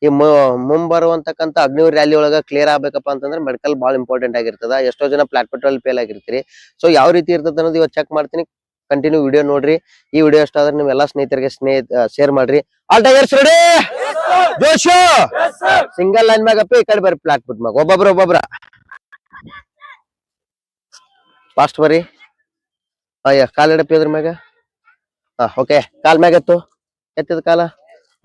ಈ ಮುಂಬರುವಂತಕ್ಕಂತ ಅಗ್ನಿವೀರ್ ರ್ಯಾಲಿ ಒಳಗ ಕ್ಲಿಯರ್ ಆಗ್ಬೇಕಪ್ಪ ಅಂತಂದ್ರೆ ಮೆಡಿಕಲ್ ಬಹಳ ಇಂಪಾರ್ಟೆಂಟ್ ಆಗಿರ್ತದ. ಎಷ್ಟೋ ಜನ ಪ್ಲಾಟ್ಫಾರ್ಮ್ ಅಲ್ಲಿ ಫೇಲ್ ಆಗಿರ್ತೀರಿ. ಸೊ ಯಾವ ರೀತಿ ಇರ್ತದ ಅನ್ನೋದು ಇವತ್ತು ಚೆಕ್ ಮಾಡ್ತೀನಿ. ಕಂಟಿನ್ಯೂ ವಿಡಿಯೋ ನೋಡ್ರಿ. ಈ ವಿಡಿಯೋ ಇಷ್ಟ ಆದ್ರೆ ನೀವು ಎಲ್ಲಾ ಸ್ನೇಹಿತರಿಗೆ ಶೇರ್ ಮಾಡ್ರಿ. ಆಲ್ ಟೈಗರ್ಸ್ ರೆಡಿ, ಜೋಶು, ಸಿಂಗಲ್ ಲೈನ್ ಮ್ಯಾಗಪ್ಪ ಈ ಕಡೆ ಬರ್ರಿ, ಪ್ಲಾಟ್ಫಾರ್ಮ್ ಮ್ಯಾಗ ಒಬ್ಬೊಬ್ರ ಫಾಸ್ಟ್ ಬರ್ರಿ. ಅಯ್ಯ ಕಾಲ್ ಎಡಪ್ಪಿ ಅದ್ರ ಮ್ಯಾಗ. ಓಕೆ, ಕಾಲ್ ಮ್ಯಾಗ ಎತ್ತಿದ ಕಾಲ.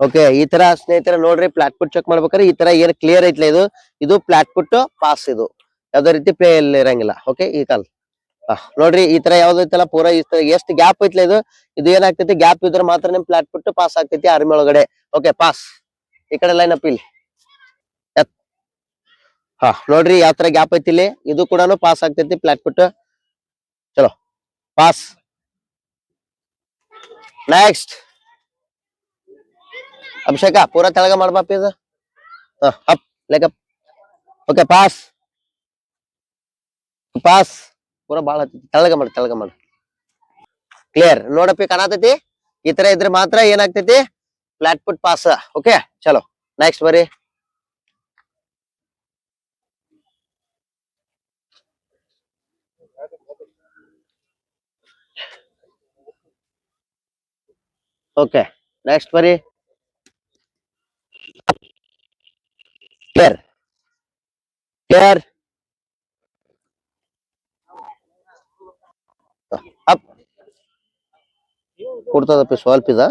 ಓಕೆ, ಈ ತರ ಸ್ನೇಹಿತರ ನೋಡ್ರಿ, ಪ್ಲಾಟ್ಫಾರ್ಮ್ ಚೆಕ್ ಮಾಡ್ಬೇಕಾದ್ರೆ ಈ ತರ ಏನ್ ಕ್ಲಿಯರ್ ಐತ್ಲ, ಇದು ಪ್ಲಾಟ್ಫಾರ್ಮ್ ಪಾಸ್. ಇದು ಯಾವ್ದೇ ರೀತಿ ಪ್ಲೇ ಇರಂಗಿಲ್ಲ. ಓಕೆ, ಈ ಕಾಲ್ ನೋಡ್ರಿ, ಈ ತರ ಯಾವ್ದೈತಲ್ಲ ಪೂರಾ ಎಷ್ಟು ಗ್ಯಾಪ್ ಐತ್ಲ, ಇದು ಏನಾಗ್ತೈತಿ, ಗ್ಯಾಪ್ ಇದ್ರೆ ಮಾತ್ರ ನಿಮ್ ಪ್ಲಾಟ್ಫಾರ್ಮ್ ಪಾಸ್ ಆಗ್ತೈತಿ ಆರ್ಮಿ ಒಳಗಡೆ. Okay, pass. ಈ ಕಡೆ ಲೈನ್ ಅಪ್ ಇಲ್ಲಿ ನೋಡ್ರಿ ಯಾವ ತರ ಗ್ಯಾಪ್ ಐತಿ ಇಲ್ಲಿ, ಇದು ಕೂಡ ಪಾಸ್ ಆಗ್ತೈತಿ ಪ್ಲಾಟ್ಫಾರ್ಮ್. ಚಲೋ, ಪಾಸ್. ನೆಕ್ಸ್ಟ್ ಅಭಿಷೇಕ ಪೂರಾ ತೆಳಗ ಮಾಡ್ಬಾಪ ಇದು. ಅಪ್ ಲೆಕ್ಕ. Okay, pass. ಪೂರಾ ಬಾಳ ತೆಳಗ ಮಾಡಿ. ಕ್ಲಿಯರ್ ನೋಡಪ್ಪಿ, ಕಾಣತೈತಿ. ಈ ತರ ಇದ್ರೆ ಮಾತ್ರ ಏನಾಗ್ತೈತಿ, ಪ್ಲಾಟ್ಫಾರ್ಮ್ ಪಾಸ್. ಓಕೆ, ಚಲೋ ನೆಕ್ಸ್ಟ್ ಬರ್ರಿ. ಓಕೆ, ನೆಕ್ಸ್ಟ್ ಬರ್ರಿ. Clear up. ಕೊಡ್ತದಪ್ಪಿ ಸ್ವಲ್ಪ ಇದ.